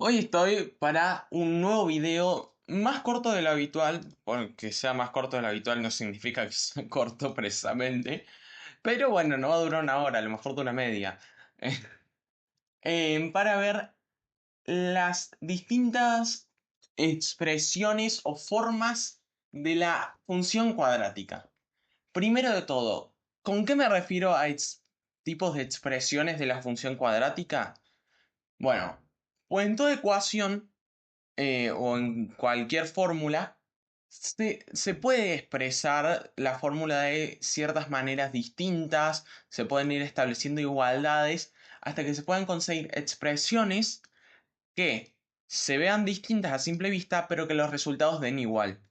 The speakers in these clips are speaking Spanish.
Hoy estoy para un nuevo video más corto de lo habitual, porque sea más corto de lo habitual no significa que sea corto precisamente, pero bueno, no va a durar una hora, a lo mejor dura media. Para ver las distintas expresiones o formas de la función cuadrática. Primero de todo, ¿con qué me refiero a tipos de expresiones de la función cuadrática? Bueno, pues en toda ecuación o en cualquier fórmula, se puede expresar la fórmula de ciertas maneras distintas, se pueden ir estableciendo igualdades hasta que se puedan conseguir expresiones que se vean distintas a simple vista, pero que los resultados den igual.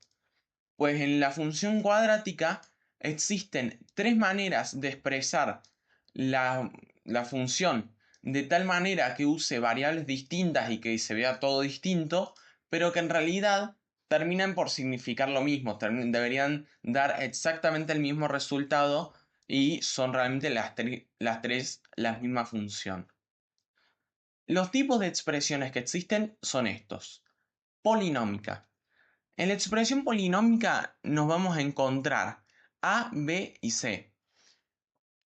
Pues en la función cuadrática existen tres maneras de expresar la, la función de tal manera que use variables distintas y que se vea todo distinto, pero que en realidad terminan por significar lo mismo, deberían dar exactamente el mismo resultado y son realmente las tres la misma función. Los tipos de expresiones que existen son estos. Polinómica. En la expresión polinómica nos vamos a encontrar A, B y C.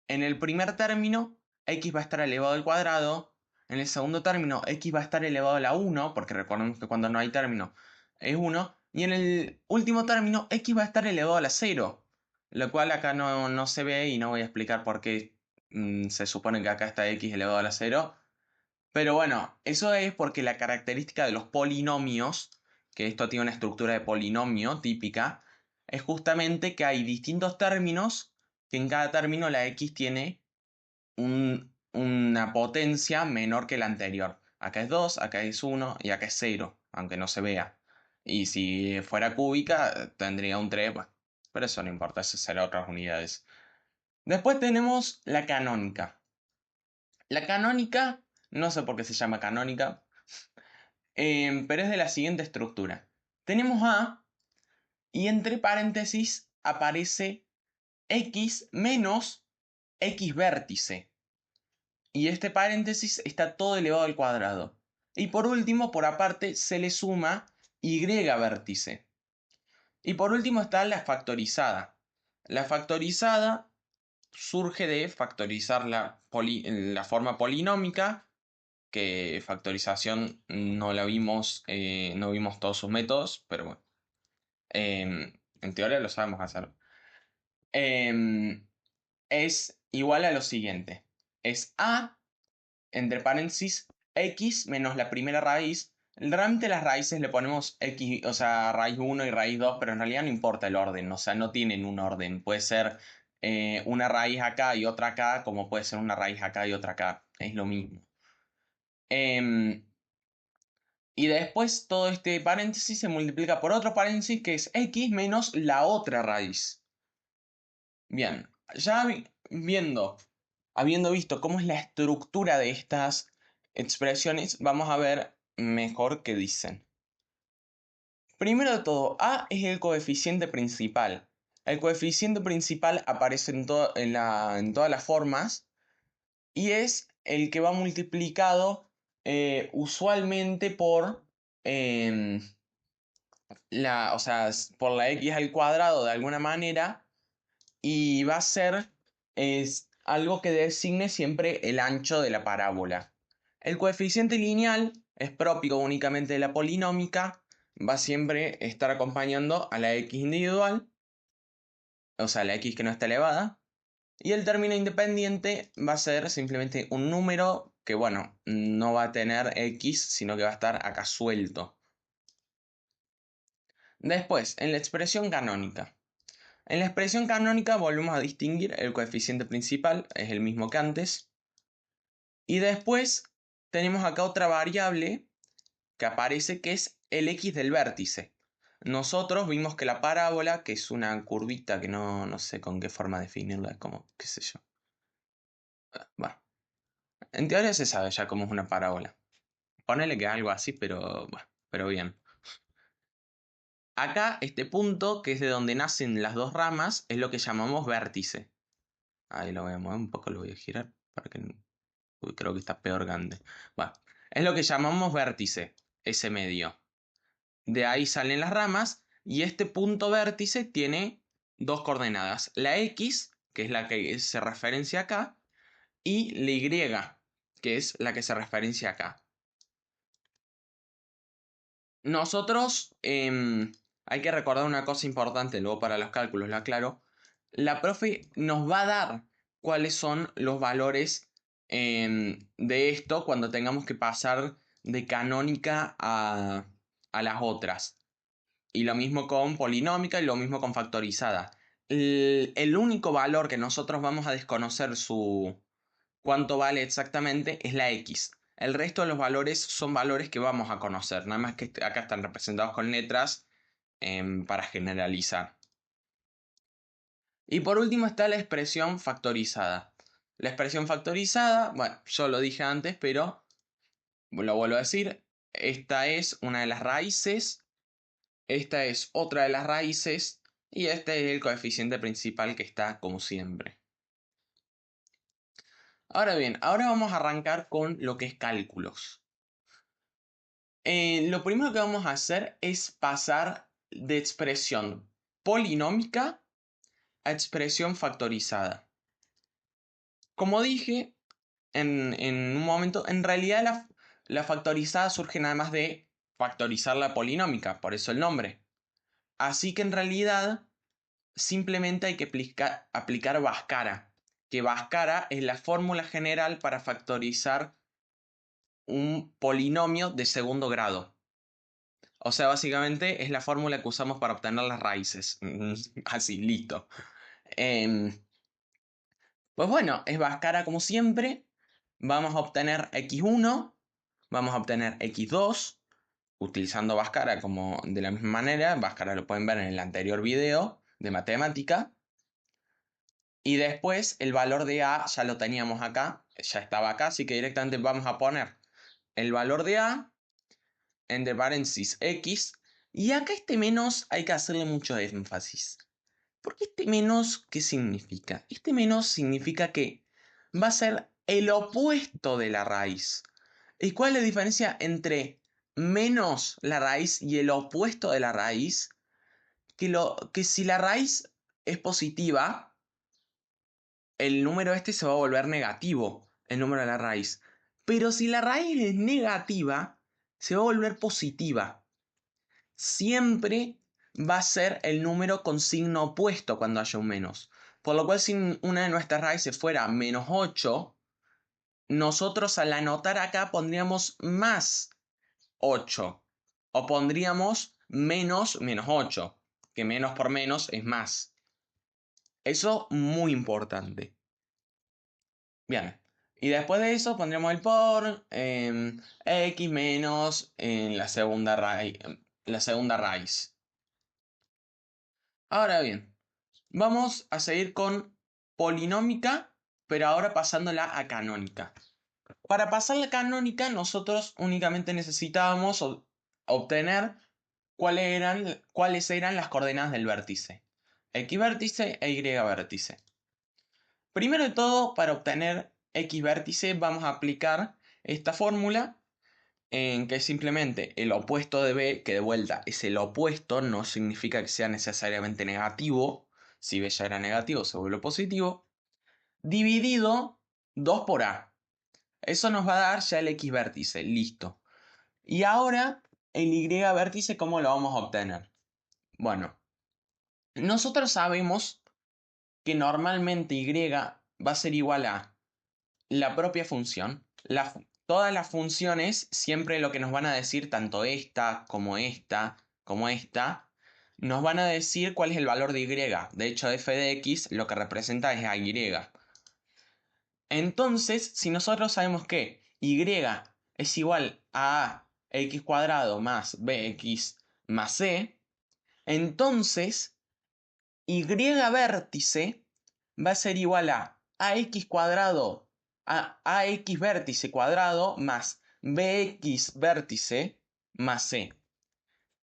En el primer término, x va a estar elevado al cuadrado. En el segundo término, x va a estar elevado a la 1, porque recordemos que cuando no hay término es 1. Y en el último término, x va a estar elevado a la 0. Lo cual acá no se ve y no voy a explicar por qué se supone que acá está x elevado a la 0. Pero bueno, eso es porque la característica de los polinomios, que esto tiene una estructura de polinomio típica, es justamente que hay distintos términos, que en cada término la x tiene una potencia menor que la anterior. Acá es 2, acá es 1 y acá es 0, aunque no se vea. Y si fuera cúbica, tendría un 3, bueno, pero eso no importa, eso será otras unidades. Después tenemos la canónica. La canónica, no sé por qué se llama canónica, pero es de la siguiente estructura. Tenemos A y entre paréntesis aparece X menos X vértice. Y este paréntesis está todo elevado al cuadrado. Y por último, por aparte, se le suma Y vértice. Y por último está la factorizada. La factorizada surge de factorizar la forma polinómica, que factorización no la vimos, no vimos todos sus métodos, pero bueno, en teoría lo sabemos hacer. Em, es igual a lo siguiente. Es a, entre paréntesis, x menos la primera raíz. Realmente las raíces le ponemos x, o sea, raíz 1 y raíz 2, pero en realidad no importa el orden, o sea, no tienen un orden. Puede ser una raíz acá y otra acá, como puede ser una raíz acá y otra acá. Es lo mismo. Em, Y después todo este paréntesis se multiplica por otro paréntesis que es x menos la otra raíz. Bien, ya habiendo visto cómo es la estructura de estas expresiones, vamos a ver mejor qué dicen. Primero de todo, a es el coeficiente principal. El coeficiente principal aparece en todas las formas y es el que va multiplicado usualmente por... em, o sea, por la x al cuadrado de alguna manera y va a ser algo que designe siempre el ancho de la parábola. El coeficiente lineal es propio únicamente de la polinómica, va a siempre estar acompañando a la x individual, o sea, la x que no está elevada, y el término independiente va a ser simplemente un número que, bueno, no va a tener x, sino que va a estar acá suelto. Después, en la expresión canónica. En la expresión canónica volvemos a distinguir el coeficiente principal, es el mismo que antes. Y después tenemos acá otra variable que aparece que es el x del vértice. Nosotros vimos que la parábola, que es una curvita que no sé con qué forma definirla, como, qué sé yo. Bueno, en teoría se sabe ya cómo es una parábola. Ponele que algo así, pero bueno, pero bien. Acá, este punto, que es de donde nacen las dos ramas, es lo que llamamos vértice. Ahí lo voy a mover un poco, lo voy a girar para que... Uy, creo que está peor que antes. Va. Es lo que llamamos vértice, ese medio. De ahí salen las ramas y este punto vértice tiene dos coordenadas. La X, que es la que se referencia acá, y la Y, que es la que se referencia acá. Nosotros, hay que recordar una cosa importante, luego para los cálculos lo aclaro. La profe nos va a dar cuáles son los valores de esto cuando tengamos que pasar de canónica a las otras. Y lo mismo con polinómica y lo mismo con factorizada. El único valor que nosotros vamos a desconocer cuánto vale exactamente es la X. El resto de los valores son valores que vamos a conocer, nada más que acá están representados con letras para generalizar. Y por último está la expresión factorizada. La expresión factorizada, bueno, yo lo dije antes, pero lo vuelvo a decir. Esta es una de las raíces, esta es otra de las raíces y este es el coeficiente principal que está como siempre. Ahora bien, ahora vamos a arrancar con lo que es cálculos. Lo primero que vamos a hacer es pasar de expresión polinómica a expresión factorizada. Como dije en un momento, en realidad la factorizada surge nada más de factorizar la polinómica, por eso el nombre. Así que en realidad simplemente hay que aplicar Bhaskara, que Bhaskara es la fórmula general para factorizar un polinomio de segundo grado. O sea, básicamente es la fórmula que usamos para obtener las raíces. Así, listo. Em, pues bueno, es Bhaskara como siempre. Vamos a obtener x1, vamos a obtener x2, utilizando Bhaskara como de la misma manera. Bhaskara lo pueden ver en el anterior video de matemática. Y después el valor de a ya lo teníamos acá, ya estaba acá, así que directamente vamos a poner el valor de a entre paréntesis x. Y acá este menos hay que hacerle mucho énfasis. Porque este menos, ¿qué significa? Este menos significa que va a ser el opuesto de la raíz. ¿Y cuál es la diferencia entre menos la raíz y el opuesto de la raíz? Que si la raíz es positiva, el número este se va a volver negativo, el número de la raíz. Pero si la raíz es negativa, se va a volver positiva. Siempre va a ser el número con signo opuesto cuando haya un menos. Por lo cual, si una de nuestras raíces fuera menos 8, nosotros al anotar acá pondríamos más 8. O pondríamos menos 8, que menos por menos es más. Eso muy importante. Bien. Y después de eso pondremos el por x menos en la segunda raíz. Ahora bien, vamos a seguir con polinómica, pero ahora pasándola a canónica. Para pasar la canónica, nosotros únicamente necesitábamos obtener cuáles eran las coordenadas del vértice. X vértice e Y vértice. Primero de todo, para obtener X vértice, vamos a aplicar esta fórmula, en que es simplemente el opuesto de B, que de vuelta es el opuesto, no significa que sea necesariamente negativo. Si B ya era negativo, se vuelve positivo. Dividido 2 por A. Eso nos va a dar ya el X vértice, listo. Y ahora, el Y vértice, ¿cómo lo vamos a obtener? Bueno, nosotros sabemos que normalmente Y va a ser igual a la propia función. Todas las funciones, siempre lo que nos van a decir, tanto esta, como esta, como esta, nos van a decir cuál es el valor de Y. De hecho, f de x lo que representa es a Y. Entonces, si nosotros sabemos que Y es igual a x cuadrado más bx más c, entonces Y vértice va a ser igual a ax cuadrado a ax vértice cuadrado más bx vértice más c.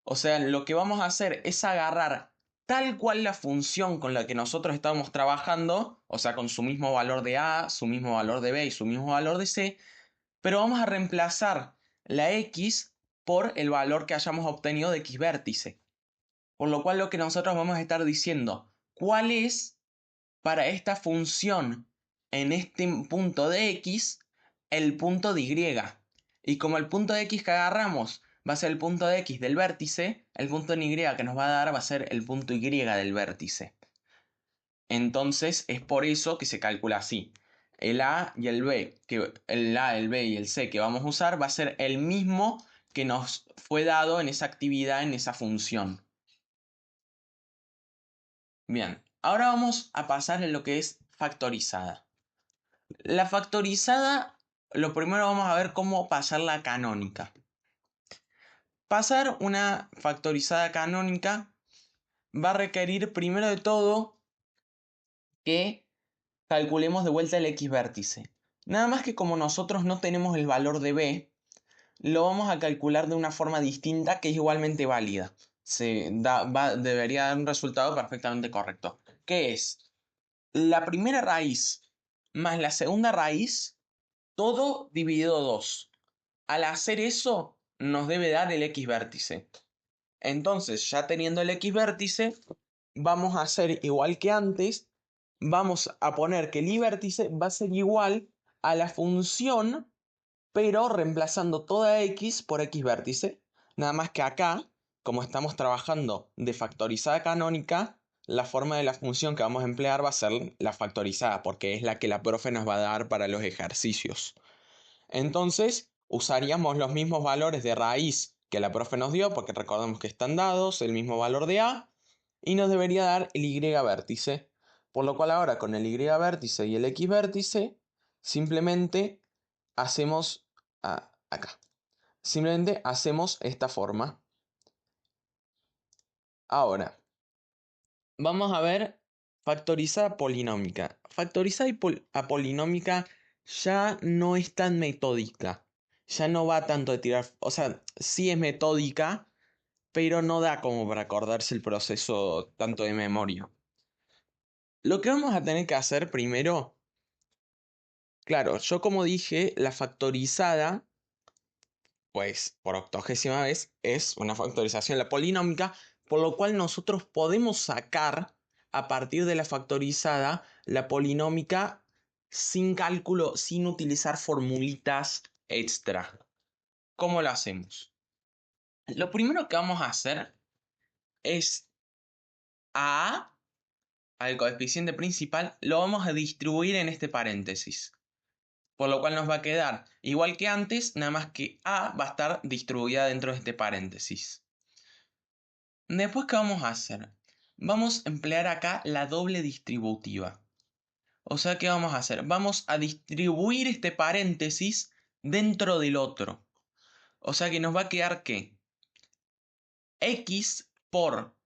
O sea, lo que vamos a hacer es agarrar tal cual la función con la que nosotros estamos trabajando, o sea, con su mismo valor de a, su mismo valor de b y su mismo valor de c, pero vamos a reemplazar la x por el valor que hayamos obtenido de x vértice. Por lo cual lo que nosotros vamos a estar diciendo, ¿cuál es para esta función en este punto de x el punto de y? Y como el punto de x que agarramos va a ser el punto de x del vértice, el punto en y que nos va a dar va a ser el punto y del vértice. Entonces es por eso que se calcula así. El A y el B, el A, el B y el C que vamos a usar va a ser el mismo que nos fue dado en esa actividad, en esa función. Bien, ahora vamos a pasar a lo que es factorizada. La factorizada, lo primero vamos a ver cómo pasar la canónica. Pasar una factorizada canónica va a requerir primero de todo que calculemos de vuelta el x vértice. Nada más que como nosotros no tenemos el valor de b, lo vamos a calcular de una forma distinta que es igualmente válida. Debería dar un resultado perfectamente correcto. ¿Qué es? La primera raíz más la segunda raíz, todo dividido 2. Al hacer eso, nos debe dar el x vértice. Entonces, ya teniendo el x vértice, vamos a hacer igual que antes. Vamos a poner que el y vértice va a ser igual a la función, pero reemplazando toda x por x vértice. Nada más que acá, como estamos trabajando de factorizada canónica, la forma de la función que vamos a emplear va a ser la factorizada, porque es la que la profe nos va a dar para los ejercicios. Entonces, usaríamos los mismos valores de raíz que la profe nos dio, porque recordemos que están dados, el mismo valor de a, y nos debería dar el y vértice. Por lo cual ahora con el y vértice y el x vértice, simplemente hacemos acá. Simplemente hacemos esta forma. Ahora, vamos a ver factorizada polinómica. Factorizada polinómica ya no es tan metódica. Ya no va tanto de tirar. O sea, sí es metódica, pero no da como para acordarse el proceso tanto de memoria. Lo que vamos a tener que hacer primero, claro, yo como dije, la factorizada, pues por octogésima vez, es una factorización la polinómica, por lo cual nosotros podemos sacar a partir de la factorizada la polinómica sin cálculo, sin utilizar formulitas extra. ¿Cómo lo hacemos? Lo primero que vamos a hacer es a, al coeficiente principal, lo vamos a distribuir en este paréntesis. Por lo cual nos va a quedar igual que antes, nada más que a va a estar distribuida dentro de este paréntesis. Después, ¿qué vamos a hacer? Vamos a emplear acá la doble distributiva. O sea, ¿qué vamos a hacer? Vamos a distribuir este paréntesis dentro del otro. O sea que nos va a quedar que x por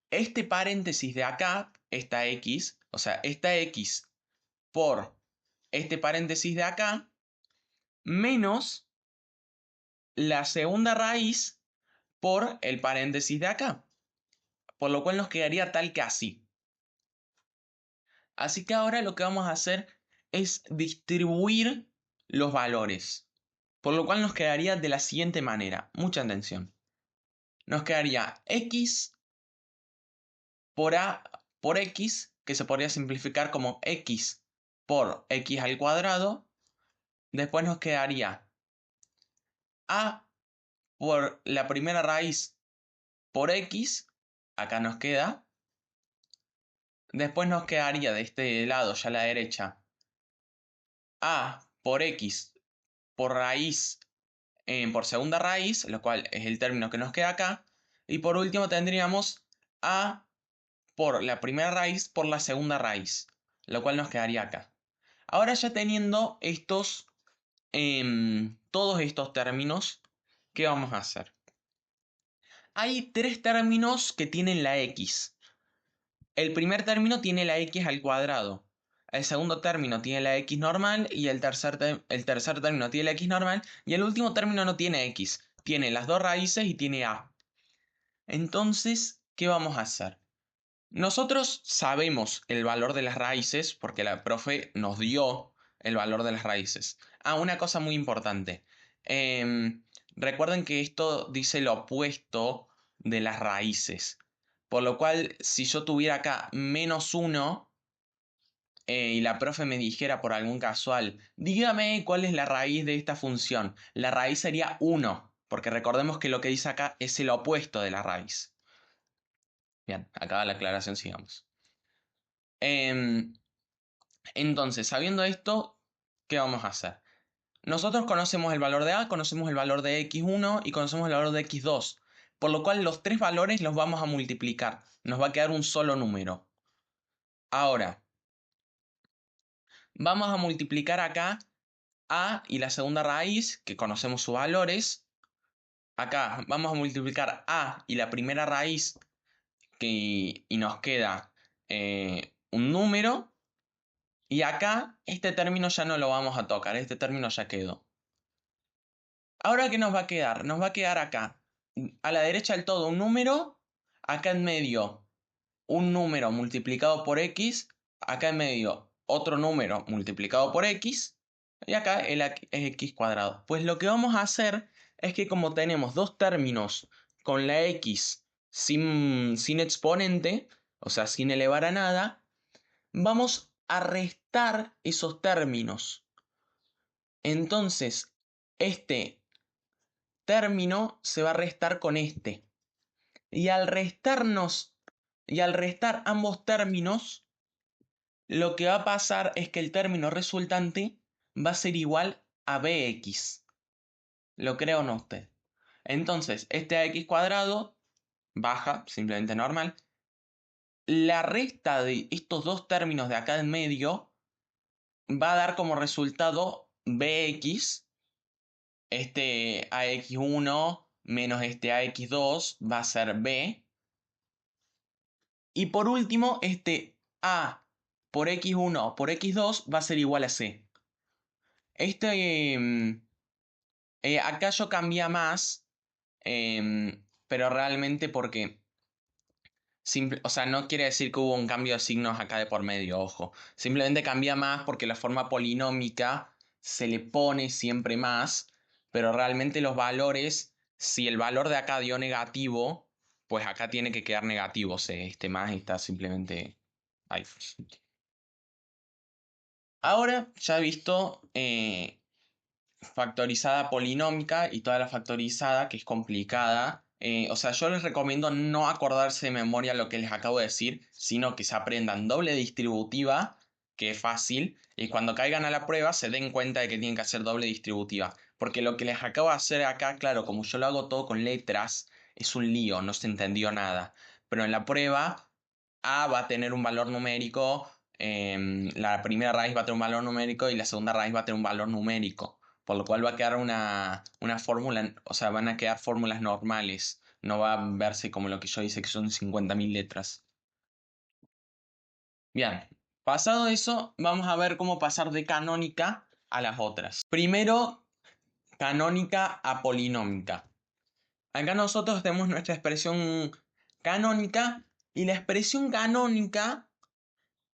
este paréntesis de acá, esta x, o sea, esta x por este paréntesis de acá, menos la segunda raíz por el paréntesis de acá. Por lo cual nos quedaría tal que así. Así que ahora lo que vamos a hacer es distribuir los valores. Por lo cual nos quedaría de la siguiente manera. Mucha atención. Nos quedaría x por a por x, que se podría simplificar como x por x al cuadrado. Después nos quedaría a por la primera raíz por x. Acá nos queda. Después nos quedaría de este lado, ya a la derecha, a por x por raíz por segunda raíz, lo cual es el término que nos queda acá. Y por último tendríamos a por la primera raíz por la segunda raíz, lo cual nos quedaría acá. Ahora ya teniendo todos estos términos, ¿qué vamos a hacer? Hay tres términos que tienen la x. El primer término tiene la x al cuadrado. El segundo término tiene la x normal y el tercer término tiene la x normal y el último término no tiene x. Tiene las dos raíces y tiene a. Entonces, ¿qué vamos a hacer? Nosotros sabemos el valor de las raíces porque la profe nos dio el valor de las raíces. Ah, una cosa muy importante. Em, Recuerden que esto dice lo opuesto de las raíces. Por lo cual, si yo tuviera acá -1 y la profe me dijera por algún casual, dígame cuál es la raíz de esta función. La raíz sería 1, porque recordemos que lo que dice acá es el opuesto de la raíz. Bien, acaba la aclaración, sigamos. Em, entonces, sabiendo esto, ¿qué vamos a hacer? Nosotros conocemos el valor de A, conocemos el valor de x1 y conocemos el valor de x2. Por lo cual los tres valores los vamos a multiplicar. Nos va a quedar un solo número. Ahora, vamos a multiplicar acá A y la segunda raíz, que conocemos sus valores. Acá vamos a multiplicar A y la primera raíz, y nos queda un número. Y acá este término ya no lo vamos a tocar, este término ya quedó. Ahora, ¿qué nos va a quedar? Nos va a quedar acá, a la derecha del todo, un número, acá en medio un número multiplicado por x, acá en medio otro número multiplicado por x, y acá es x cuadrado. Pues lo que vamos a hacer es que como tenemos dos términos con la x sin exponente, o sea, sin elevar a nada, vamos a restar esos términos. Entonces, este término se va a restar con este. Y al restar ambos términos, lo que va a pasar es que el término resultante va a ser igual a bx. ¿Lo cree o no usted? Entonces, este ax cuadrado baja, simplemente normal. La resta de estos dos términos de acá en medio va a dar como resultado bx. Este ax1 menos este ax2 va a ser b. Y por último, este a por x1 por x2 va a ser igual a c. Acá yo cambia más, pero realmente porque, o sea, no quiere decir que hubo un cambio de signos acá de por medio, ojo. Simplemente cambia más porque la forma polinómica se le pone siempre más, pero realmente los valores, si el valor de acá dio negativo, pues acá tiene que quedar negativo, este más está simplemente ahí. Ahora ya he visto factorizada polinómica y toda la factorizada que es complicada. O sea, yo les recomiendo no acordarse de memoria lo que les acabo de decir, sino que se aprendan doble distributiva, que es fácil, y cuando caigan a la prueba se den cuenta de que tienen que hacer doble distributiva. Porque lo que les acabo de hacer acá, claro, como yo lo hago todo con letras, es un lío, no se entendió nada. Pero en la prueba, A va a tener un valor numérico, la primera raíz va a tener un valor numérico y la segunda raíz va a tener un valor numérico. Por lo cual va a quedar una fórmula, o sea, van a quedar fórmulas normales. No va a verse como lo que yo hice, que son 50.000 letras. Bien, pasado eso, vamos a ver cómo pasar de canónica a las otras. Primero, canónica a polinómica. Acá nosotros tenemos nuestra expresión canónica y la expresión canónica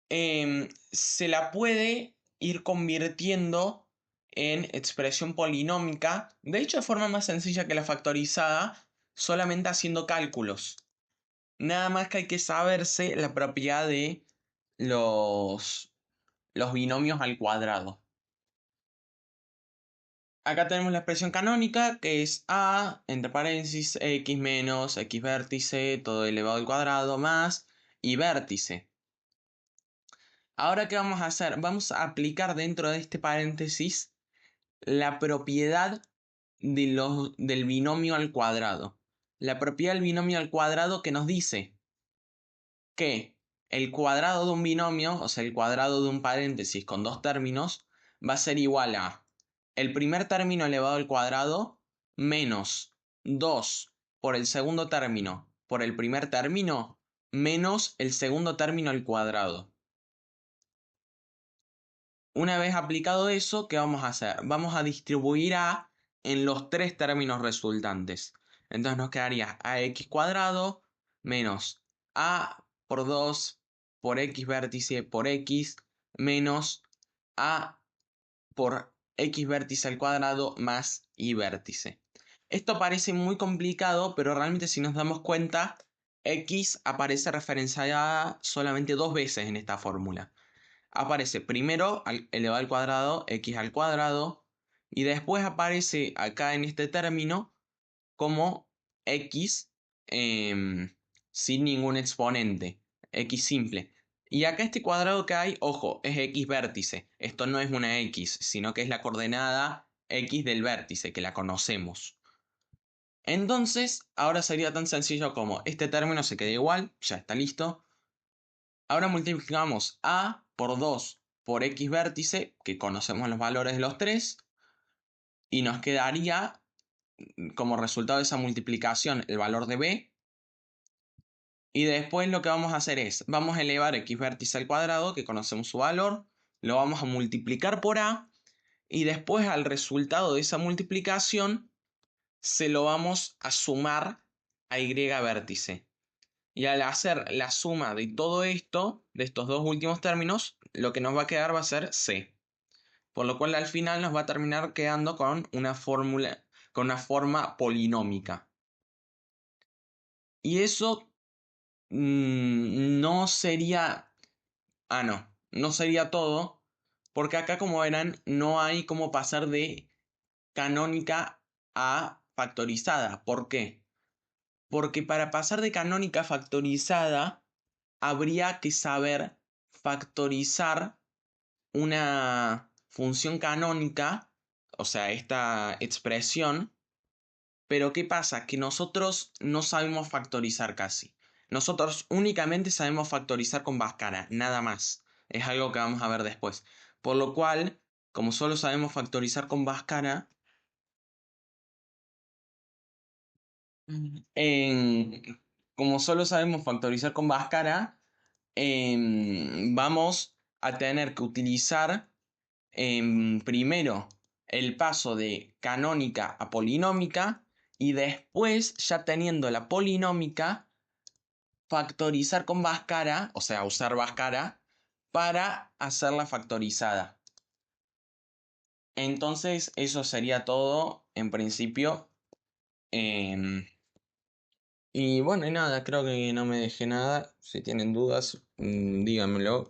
se la puede ir convirtiendo en expresión polinómica, de hecho de forma más sencilla que la factorizada, solamente haciendo cálculos. Nada más que hay que saberse la propiedad de los binomios al cuadrado. Acá tenemos la expresión canónica, que es a, entre paréntesis, x menos x vértice, todo elevado al cuadrado, más y vértice. Ahora, ¿qué vamos a hacer? Vamos a aplicar dentro de este paréntesis la propiedad del binomio al cuadrado. La propiedad del binomio al cuadrado que nos dice que el cuadrado de un binomio, o sea, el cuadrado de un paréntesis con dos términos, va a ser igual a el primer término elevado al cuadrado menos 2 por el segundo término por el primer término menos el segundo término al cuadrado. Una vez aplicado eso, ¿qué vamos a hacer? Vamos a distribuir A en los tres términos resultantes. Entonces nos quedaría ax cuadrado menos A por 2 por x vértice por x menos A por x vértice al cuadrado más y vértice. Esto parece muy complicado, pero realmente si nos damos cuenta, x aparece referenciada solamente dos veces en esta fórmula. Aparece primero elevado al cuadrado, x al cuadrado, y después aparece acá en este término como x sin ningún exponente, x simple. Y acá este cuadrado que hay, ojo, es x vértice. Esto no es una x, sino que es la coordenada x del vértice, que la conocemos. Entonces, ahora sería tan sencillo como este término se queda igual, ya está listo. Ahora multiplicamos a por 2 por x vértice, que conocemos los valores de los tres, y nos quedaría como resultado de esa multiplicación el valor de b. Y después lo que vamos a hacer es, vamos a elevar x vértice al cuadrado, que conocemos su valor, lo vamos a multiplicar por a, y después al resultado de esa multiplicación se lo vamos a sumar a y vértice. Y al hacer la suma de todo esto, de estos dos últimos términos, lo que nos va a quedar va a ser c. Por lo cual al final nos va a terminar quedando con una fórmula, con una forma polinómica. Y eso no sería... Ah, no, no sería todo, porque acá como verán no hay como pasar de canónica a factorizada. ¿Por qué? Porque para pasar de canónica a factorizada habría que saber factorizar una función canónica, o sea, esta expresión, pero ¿qué pasa? Que nosotros no sabemos factorizar casi. Nosotros únicamente sabemos factorizar con Bhaskara, nada más. Es algo que vamos a ver después. Por lo cual, como solo sabemos factorizar con Bhaskara, en- como solo sabemos factorizar con Bhaskara, vamos a tener que utilizar primero el paso de canónica a polinómica y después, ya teniendo la polinómica, factorizar con Bhaskara, o sea, usar Bhaskara para hacerla factorizada. Entonces, eso sería todo en principio. Em, y bueno, y nada, creo que no me dejé nada. Si tienen dudas, díganmelo.